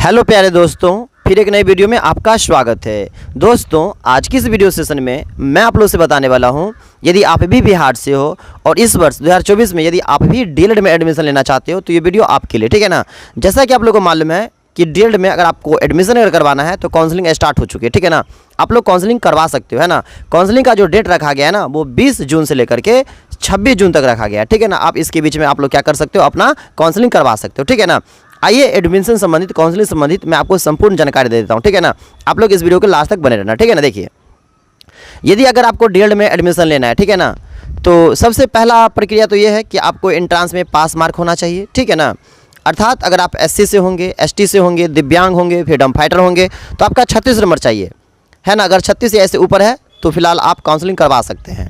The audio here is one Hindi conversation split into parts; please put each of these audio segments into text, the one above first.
हेलो प्यारे दोस्तों, फिर एक नई वीडियो में आपका स्वागत है। दोस्तों, आज की इस वीडियो सेशन में मैं आप लोगों से बताने वाला हूं, यदि आप भी बिहार से हो और इस वर्ष 2024 में यदि आप भी डीएलएड में एडमिशन लेना चाहते हो तो ये वीडियो आपके लिए, ठीक है ना। जैसा कि आप लोगों को मालूम है कि डीएलएड में अगर आपको एडमिशन अगर करवाना है तो काउंसलिंग स्टार्ट हो चुकी है, ठीक है ना। आप लोग काउंसलिंग करवा सकते हो, है ना। काउंसलिंग का जो डेट रखा गया है ना, वो 20 जून से लेकर के 26 जून तक रखा गया है, ठीक है ना। आप इसके बीच में आप लोग क्या कर सकते हो, अपना काउंसलिंग करवा सकते हो, ठीक है ना। आइए एडमिशन संबंधित, काउंसलिंग संबंधित मैं आपको संपूर्ण जानकारी दे देता हूँ, ठीक है ना। आप लोग इस वीडियो के लास्ट तक बने रहना, ठीक है ना। देखिए, यदि अगर आपको डीएलएड में एडमिशन लेना है, ठीक है ना, तो सबसे पहला प्रक्रिया तो ये है कि आपको एंट्रांस में पास मार्क होना चाहिए, ठीक है ना। अर्थात अगर आप एससी से होंगे, एसटी से होंगे, दिव्यांग होंगे, फ्रीडम फाइटर होंगे तो आपका 36 नंबर चाहिए, है ना। अगर 36 या ऐसे ऊपर है तो फिलहाल आप काउंसलिंग करवा सकते हैं।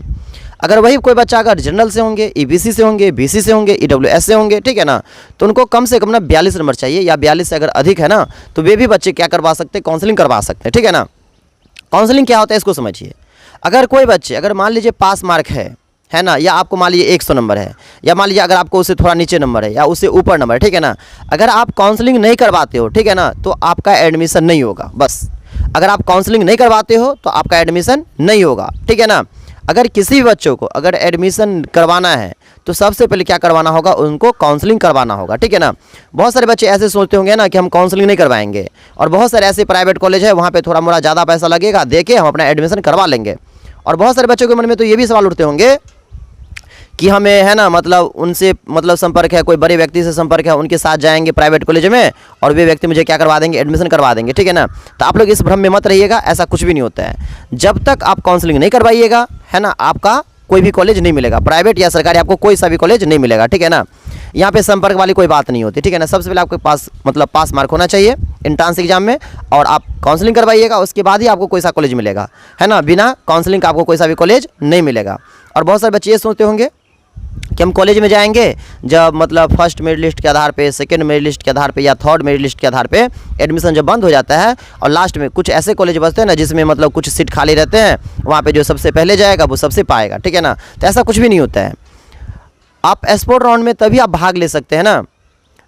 अगर वही कोई बच्चा अगर जनरल से होंगे, ईबीसी से होंगे, बीसी से होंगे, ईडब्ल्यूएस से होंगे, ठीक है ना, तो उनको कम से कम ना 42 नंबर चाहिए, या 42 से अगर अधिक है ना तो वे भी बच्चे क्या करवा सकते हैं, काउंसलिंग करवा सकते हैं, ठीक है ना। काउंसलिंग क्या होता है इसको समझिए। अगर कोई बच्चे अगर मान लीजिए पास मार्क है ना, या आपको मान लीजिए 100 नंबर है, या मान लीजिए अगर आपको उससे थोड़ा नीचे नंबर है या उससे ऊपर नंबर है, ठीक है ना। अगर आप काउंसलिंग नहीं करवाते हो, ठीक है ना, तो आपका एडमिशन नहीं होगा। बस अगर आप काउंसलिंग नहीं करवाते हो तो आपका एडमिशन नहीं होगा, ठीक है ना। अगर किसी भी बच्चों को अगर एडमिशन करवाना है तो सबसे पहले क्या करवाना होगा, उनको काउंसलिंग करवाना होगा, ठीक है ना। बहुत सारे बच्चे ऐसे सोचते होंगे ना कि हम काउंसलिंग नहीं करवाएंगे, और बहुत सारे ऐसे प्राइवेट कॉलेज है वहाँ पे थोड़ा मोड़ा ज़्यादा पैसा लगेगा, देके हम अपना एडमिशन करवा लेंगे। और बहुत सारे बच्चों के मन में तो ये भी सवाल उठते होंगे कि हमें, है ना, मतलब उनसे मतलब संपर्क है, कोई बड़े व्यक्ति से संपर्क है, उनके साथ जाएंगे प्राइवेट कॉलेज में और वे व्यक्ति मुझे क्या करवा देंगे, एडमिशन करवा देंगे, ठीक है ना। तो आप लोग इस भ्रम में मत रहिएगा, ऐसा कुछ भी नहीं होता है। जब तक आप काउंसलिंग नहीं करवाइएगा, है ना, आपका कोई भी कॉलेज नहीं मिलेगा, प्राइवेट या सरकारी आपको कोई सा भी कॉलेज नहीं मिलेगा, ठीक है ना। यहाँ पे संपर्क वाली कोई बात नहीं होती, ठीक है ना। सबसे पहले आपके पास मतलब पास मार्क होना चाहिए एंट्रांस एग्जाम में, और आप काउंसलिंग करवाइएगा, उसके बाद ही आपको कोई सा कॉलेज मिलेगा, है ना। बिना काउंसलिंग का आपको कोई सा भी कॉलेज नहीं मिलेगा। और बहुत सारे बच्चे ये सोचते होंगे कि हम कॉलेज में जाएंगे जब मतलब फर्स्ट मेरिट लिस्ट के आधार पे, सेकंड मेरिट लिस्ट के आधार पे या थर्ड मेरिट लिस्ट के आधार पे एडमिशन जब बंद हो जाता है और लास्ट में कुछ ऐसे कॉलेज बचते हैं ना जिसमें मतलब कुछ सीट खाली रहते हैं, वहाँ पे जो सबसे पहले जाएगा वो सबसे पाएगा, ठीक है ना। तो ऐसा कुछ भी नहीं होता है। आप स्पोर्ट राउंड में तभी आप भाग ले सकते हैं ना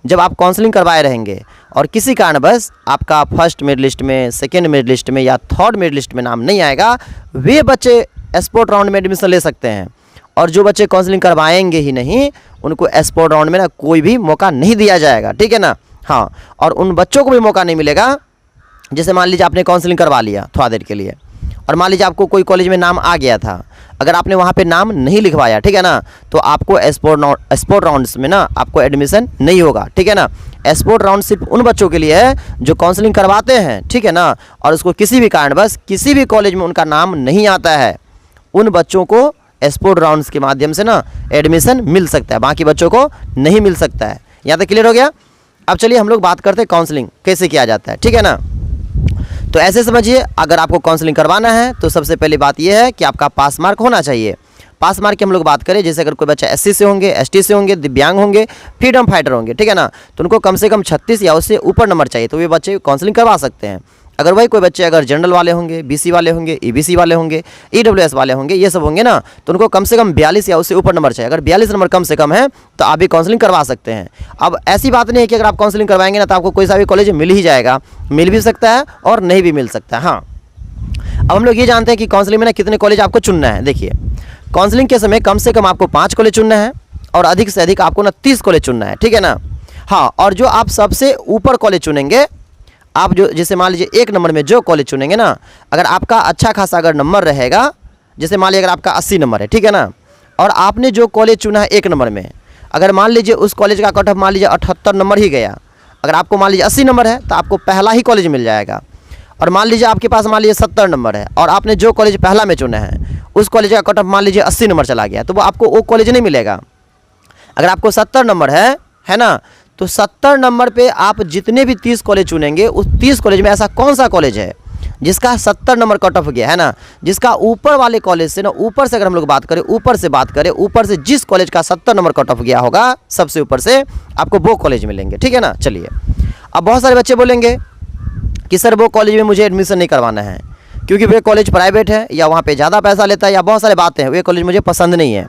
जब आप काउंसलिंग करवाए रहेंगे, और किसी कारणवश आपका फर्स्ट मेरिट लिस्ट में, सेकेंड मेरिट लिस्ट में या थर्ड मेरिट लिस्ट में नाम नहीं आएगा, वे बच्चे स्पोर्ट राउंड में एडमिशन ले सकते हैं। और जो बच्चे काउंसलिंग करवाएंगे ही नहीं, उनको स्पोर्ट राउंड में ना कोई भी मौका नहीं दिया जाएगा, ठीक है ना। हाँ, और उन बच्चों को भी मौका नहीं मिलेगा, जैसे मान लीजिए आपने काउंसलिंग करवा लिया थोड़ा देर के लिए, और मान लीजिए आपको कोई कॉलेज में नाम आ गया था, अगर आपने वहाँ पे नाम नहीं लिखवाया, ठीक है ना, तो आपको स्पोर्ट राउंड्स में ना आपको एडमिशन नहीं होगा, ठीक है ना। स्पोर्ट राउंड सिर्फ उन बच्चों के लिए है जो काउंसलिंग करवाते हैं, ठीक है ना, और उसको किसी भी कारणवश किसी भी कॉलेज में उनका नाम नहीं आता है, उन बच्चों को स्पोर्ट राउंड्स के माध्यम से ना एडमिशन मिल सकता है, बाकी बच्चों को नहीं मिल सकता है। यहाँ तक क्लियर हो गया। अब चलिए हम लोग बात करते हैं काउंसलिंग कैसे किया जाता है, ठीक है ना। तो ऐसे समझिए, अगर आपको काउंसलिंग करवाना है तो सबसे पहली बात यह है कि आपका पास मार्क होना चाहिए। पास मार्क की हम लोग बात करें, जैसे अगर कोई बच्चा एससी से होंगे, एसटी से होंगे, दिव्यांग होंगे, फ्रीडम फाइटर होंगे, ठीक है ना, तो उनको कम से कम 36 या उससे ऊपर नंबर चाहिए, तो वे बच्चे काउंसलिंग करवा सकते हैं। अगर वही कोई बच्चे अगर जनरल वाले होंगे, बीसी वाले होंगे, ईबीसी वाले होंगे, ईडब्ल्यूएस वाले होंगे, ये सब होंगे ना, तो उनको कम से कम 42 या उससे ऊपर नंबर चाहिए। अगर 42 नंबर कम से कम है तो आप भी काउंसलिंग करवा सकते हैं। अब ऐसी बात नहीं है कि अगर आप काउंसलिंग करवाएंगे ना तो आपको कोई सा भी कॉलेज मिल ही जाएगा, मिल भी सकता है और नहीं भी मिल सकता है। हाँ, अब हम लोग ये जानते हैं कि काउंसलिंग में ना कितने कॉलेज आपको चुनना है। देखिए, काउंसलिंग के समय कम से कम आपको 5 कॉलेज चुनना है, और अधिक से अधिक आपको ना 30 कॉलेज चुनना है, ठीक है ना। हाँ, और जो आप सबसे ऊपर कॉलेज चुनेंगे, आप जो जैसे मान लीजिए 1 नंबर में जो कॉलेज चुनेंगे ना, अगर आपका अच्छा खासा अगर नंबर रहेगा, जैसे मान लीजिए अगर आपका 80 नंबर है, ठीक है ना, और आपने जो कॉलेज चुना है 1 नंबर में, अगर मान लीजिए उस कॉलेज का कट ऑफ मान लीजिए 78 नंबर ही गया, अगर आपको मान लीजिए 80 नंबर है तो आपको पहला ही कॉलेज मिल जाएगा। और मान लीजिए आपके पास मान लीजिए 70 नंबर है और आपने जो कॉलेज पहला में चुना है उस कॉलेज का कट ऑफ मान लीजिए 80 नंबर चला गया, तो वो आपको वो कॉलेज नहीं मिलेगा। अगर आपको 70 नंबर है ना, तो 70 नंबर पे आप जितने भी 30 कॉलेज चुनेंगे, उस 30 कॉलेज में ऐसा कौन सा कॉलेज है जिसका 70 नंबर कट ऑफ गया, है ना, जिसका ऊपर वाले कॉलेज से ना, ऊपर से अगर हम लोग बात करें, ऊपर से जिस कॉलेज का 70 नंबर कट ऑफ गया होगा सबसे ऊपर से, आपको वो कॉलेज मिलेंगे, ठीक है ना। चलिए, अब बहुत सारे बच्चे बोलेंगे कि सर वो कॉलेज में मुझे एडमिशन नहीं करवाना है क्योंकि वे कॉलेज प्राइवेट है, या वहाँ पे ज़्यादा पैसा लेता है, या बहुत सारे बातें हैं, वे कॉलेज मुझे पसंद नहीं है।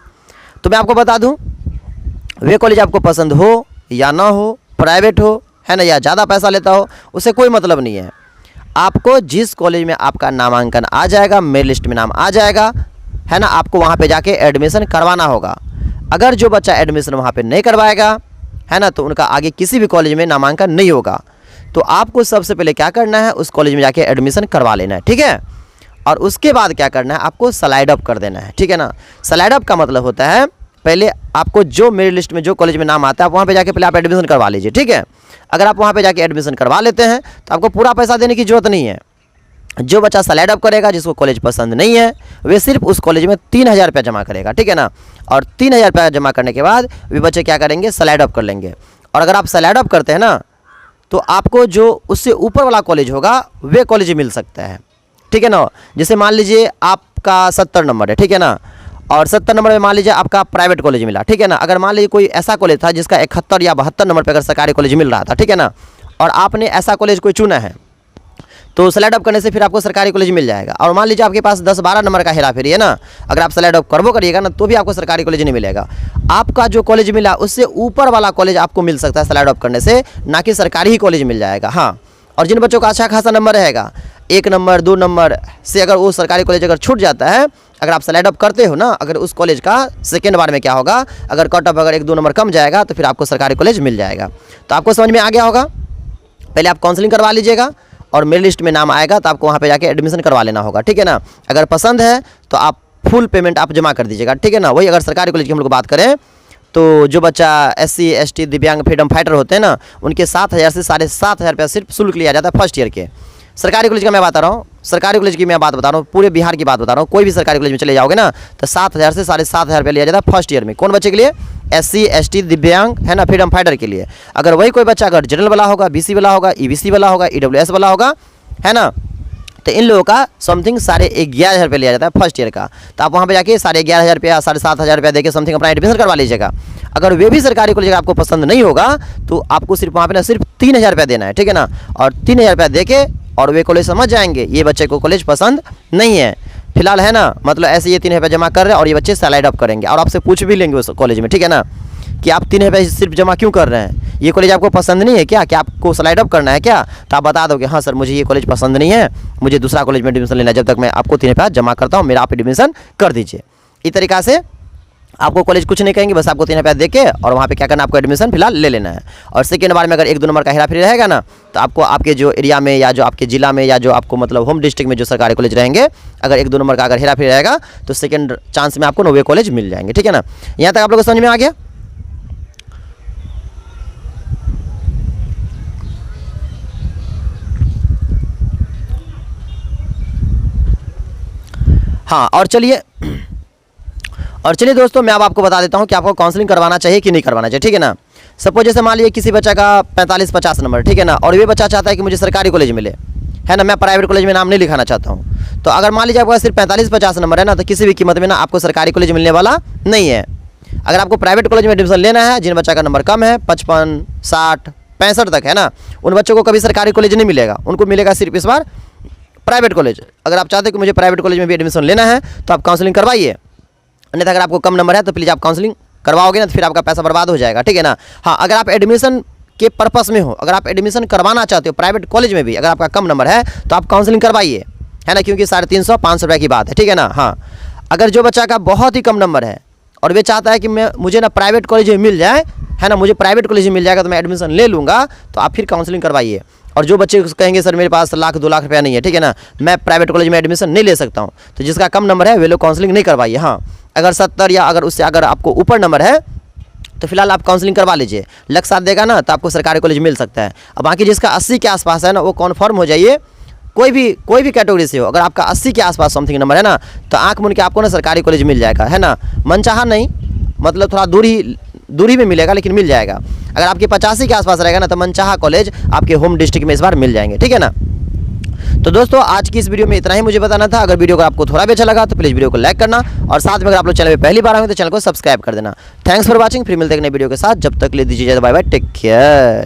तो मैं आपको बता दूं, वे कॉलेज आपको पसंद हो या ना हो, प्राइवेट हो है ना, या ज़्यादा पैसा लेता हो, उससे कोई मतलब नहीं है। आपको जिस कॉलेज में आपका नामांकन आ जाएगा, मेरिट लिस्ट में नाम आ जाएगा, है ना, आपको वहाँ पे जाके एडमिशन करवाना होगा। अगर जो बच्चा एडमिशन वहाँ पे नहीं करवाएगा, है ना, तो उनका आगे किसी भी कॉलेज में नामांकन नहीं होगा। तो आपको सबसे पहले क्या करना है, उस कॉलेज में जाके एडमिशन करवा लेना है, ठीक है। और उसके बाद क्या करना है, आपको स्लाइड अप कर देना है, ठीक है ना। स्लाइड अप का मतलब होता है पहले आपको जो मेरिट लिस्ट में जो कॉलेज में नाम आता है, आप वहाँ पे जाके पहले आप एडमिशन करवा लीजिए, ठीक है। अगर आप वहाँ पे जाके एडमिशन करवा लेते हैं तो आपको पूरा पैसा देने की जरूरत नहीं है। जो बच्चा स्लाइड अप करेगा, जिसको कॉलेज पसंद नहीं है, वे सिर्फ उस कॉलेज में 3000 रुपया जमा करेगा, ठीक है ना। और 3000 रुपया जमा करने के बाद वे बच्चे क्या करेंगे, स्लाइड अप कर लेंगे। और अगर आप स्लाइड अप करते हैं ना, तो आपको जो उससे ऊपर वाला कॉलेज होगा वे कॉलेज मिल सकता है, ठीक है ना। जैसे मान लीजिए आपका 70 नंबर है, ठीक है ना, और 70 नंबर में मान लीजिए आपका प्राइवेट कॉलेज मिला, ठीक है ना। अगर मान लीजिए कोई ऐसा कॉलेज था जिसका 71 या 72 नंबर पर अगर सरकारी कॉलेज मिल रहा था, ठीक है ना, और आपने ऐसा कॉलेज कोई चुना है, तो स्लाइड अप करने से फिर आपको सरकारी कॉलेज मिल जाएगा। और मान लीजिए आपके पास 10-12 नंबर का हेरा फेरी है ना, अगर आप स्लाइड अप करबो करिएगा ना, तो भी आपको सरकारी कॉलेज नहीं मिलेगा। आपका जो कॉलेज मिला उससे ऊपर वाला कॉलेज आपको मिल सकता है स्लाइड अप करने से, ना कि सरकारी ही कॉलेज मिल जाएगा। हाँ, और जिन बच्चों का अच्छा खासा नंबर रहेगा, 1 नंबर 2 नंबर से अगर वो सरकारी कॉलेज अगर छूट जाता है, अगर आप स्लाइड अप करते हो ना, अगर उस कॉलेज का सेकेंड बार में क्या होगा, अगर कट ऑफ अगर 1-2 नंबर कम जाएगा तो फिर आपको सरकारी कॉलेज मिल जाएगा। तो आपको समझ में आ गया होगा। पहले आप काउंसलिंग करवा लीजिएगा और मेरिट लिस्ट में नाम आएगा तो आपको वहाँ पे जाके एडमिशन करवा लेना होगा, ठीक है ना। अगर पसंद है तो आप फुल पेमेंट आप जमा कर दीजिएगा, ठीक है ना। वही अगर सरकारी कॉलेज की हम लोग बात करें तो जो बच्चा SC ST दिव्यांग फ्रीडम फाइटर होते हैं ना, उनके 7000 से 7500 रुपया सिर्फ शुल्क लिया जाता है फर्स्ट ईयर के। सरकारी कॉलेज का मैं बता रहा हूँ, सरकारी कॉलेज की मैं बात बता रहा हूँ, पूरे बिहार की बात बता रहा हूँ। कोई भी सरकारी कॉलेज में चले जाओगे ना तो 7000 से 7500 रुपया लिया जाता है फर्स्ट ईयर में। कौन बच्चे के लिए? SC ST दिव्यांग, है ना, फ्रीडम फाइटर के लिए। अगर वही कोई बच्चा अगर जनरल वाला होगा, BC वाला होगा, EBC वाला होगा, EWS वाला होगा, है ना, तो इन लोगों का समथिंग 11,500 रुपये लिया जाता है फर्स्ट ईयर का। तो आप वहाँ पे जाके 11,500 रुपया 7,500 रुपया देके समथिंग अपना एडमिशन करवा लीजिएगा। अगर वे भी सरकारी कॉलेज आपको पसंद नहीं होगा तो आपको सिर्फ वहाँ पे ना सिर्फ 3,000 रुपया देना है, ठीक है ना। और 3,000 रुपया देके और वे कॉलेज समझ जाएंगे ये बच्चे को कॉलेज पसंद नहीं है फिलहाल, है ना, मतलब ऐसे ये 3,000 रुपया जमा कर रहे हैं और ये बच्चे स्लाइड अप करेंगे और आपसे पूछ भी लेंगे उस कॉलेज में, ठीक है ना, कि आप 3,000 रुपये सिर्फ जमा क्यों कर रहे हैं, ये कॉलेज आपको पसंद नहीं है क्या आपको स्लाइड अप करना है क्या? तो आप बता दो कि हाँ सर मुझे ये कॉलेज पसंद नहीं है, मुझे दूसरा कॉलेज में एडमिशन लेना है, जब तक मैं आपको 3,000 रुपया जमा करता हूँ मेरा आप एडमिशन कर दीजिए। इस तरीक़ा से आपको कॉलेज कुछ नहीं कहेंगे, बस आपको 3,000 रुपया दे के और वहाँ पे क्या करना है, आपको एडमिशन फिलहाल ले लेना है। और सेकेंड बार में अगर 1-2 नंबर का हेरा फेरी रहेगा ना, तो आपको आपके जो एरिया में या जो आपके जिला में या जो आपको मतलब होम डिस्ट्रिक्ट में जो सरकारी कॉलेज रहेंगे, अगर 1-2 नंबर का अगर हेरा फेरी रहेगा तो सेकेंड चांस में आपको वे कॉलेज मिल जाएंगे, ठीक है ना। यहाँ तक आप लोग को समझ में आ गया? हाँ, और चलिए दोस्तों, मैं अब आपको बता देता हूँ कि आपको काउंसलिंग करवाना चाहिए कि नहीं करवाना चाहिए, ठीक है ना। सपोज जैसे मान लीजिए किसी बच्चा का 45-50 नंबर, ठीक है ना, और ये बच्चा चाहता है कि मुझे सरकारी कॉलेज मिले, है ना, मैं प्राइवेट कॉलेज में नाम नहीं लिखाना चाहता हूँ। तो अगर मान लीजिए आपका सिर्फ 45-50 नंबर है ना, तो किसी भी कीमत में ना आपको सरकारी कॉलेज मिलने वाला नहीं है। अगर आपको प्राइवेट कॉलेज में एडमिशन लेना है, जिन बच्चा का नंबर कम है 55, 60, 65 तक, है ना, उन बच्चों को कभी सरकारी कॉलेज नहीं मिलेगा, उनको मिलेगा सिर्फ इस बार प्राइवेट कॉलेज। अगर आप चाहते हो कि मुझे प्राइवेट कॉलेज में भी एडमिशन लेना है तो आप काउंसलिंग करवाइए, अन्यथा अगर आपको कम नंबर है तो प्लीज़ आप काउंसलिंग करवाओगे ना तो फिर आपका पैसा बर्बाद हो जाएगा, ठीक है ना। हाँ, अगर आप एडमिशन के पर्पस में हो, अगर आप एडमिशन करवाना चाहते हो प्राइवेट कॉलेज में भी, अगर आपका कम नंबर है तो आप काउंसलिंग करवाइए, है ना, क्योंकि 350-500 रुपये की बात है, ठीक है ना। हाँ, अगर जो बच्चा का बहुत ही कम नंबर है और वे चाहता है कि मुझे ना प्राइवेट कॉलेज में मिल जाए, है ना, मुझे प्राइवेट कॉलेज में मिल जाएगा तो मैं एडमिशन ले लूँगा, तो आप फिर काउंसलिंग करवाइए। और जो बच्चे कहेंगे सर मेरे पास 1-2 लाख रुपया नहीं है, ठीक है ना, मैं प्राइवेट कॉलेज में एडमिशन नहीं ले सकता हूँ, तो जिसका कम नंबर है वे लोग काउंसलिंग नहीं करवाइए। हाँ, अगर 70 या अगर उससे अगर आपको ऊपर नंबर है तो फिलहाल आप काउंसलिंग करवा लीजिए, लक साथ देगा ना तो आपको सरकारी कॉलेज मिल सकता है। अब बाकी जिसका 80 के आसपास है ना, वो कन्फर्म हो जाइए, कोई भी कैटेगरी से हो, अगर आपका 80 के आसपास समथिंग नंबर है ना, तो आँख मूंद के आपको ना सरकारी कॉलेज मिल जाएगा, है ना, मनचाहा नहीं, मतलब थोड़ा दूरी में मिलेगा लेकिन मिल जाएगा। अगर आपके 85 के आसपास रहेगा ना तो मनचाहा कॉलेज आपके होम डिस्ट्रिक्ट में इस बार मिल जाएंगे, ठीक है ना। तो दोस्तों आज की इस वीडियो में इतना ही मुझे बताना था। अगर वीडियो को आपको थोड़ा भी अच्छा लगा तो प्लीज़ वीडियो को लाइक करना और साथ में अगर आप लोग चैनल पे पहली बार आए तो चैनल को सब्सक्राइब कर देना। थैंक्स फॉर वॉचिंग, फिर मिलते हैं नए वीडियो के साथ, जब तक ले दीजिए बाय बाय, टेक केयर।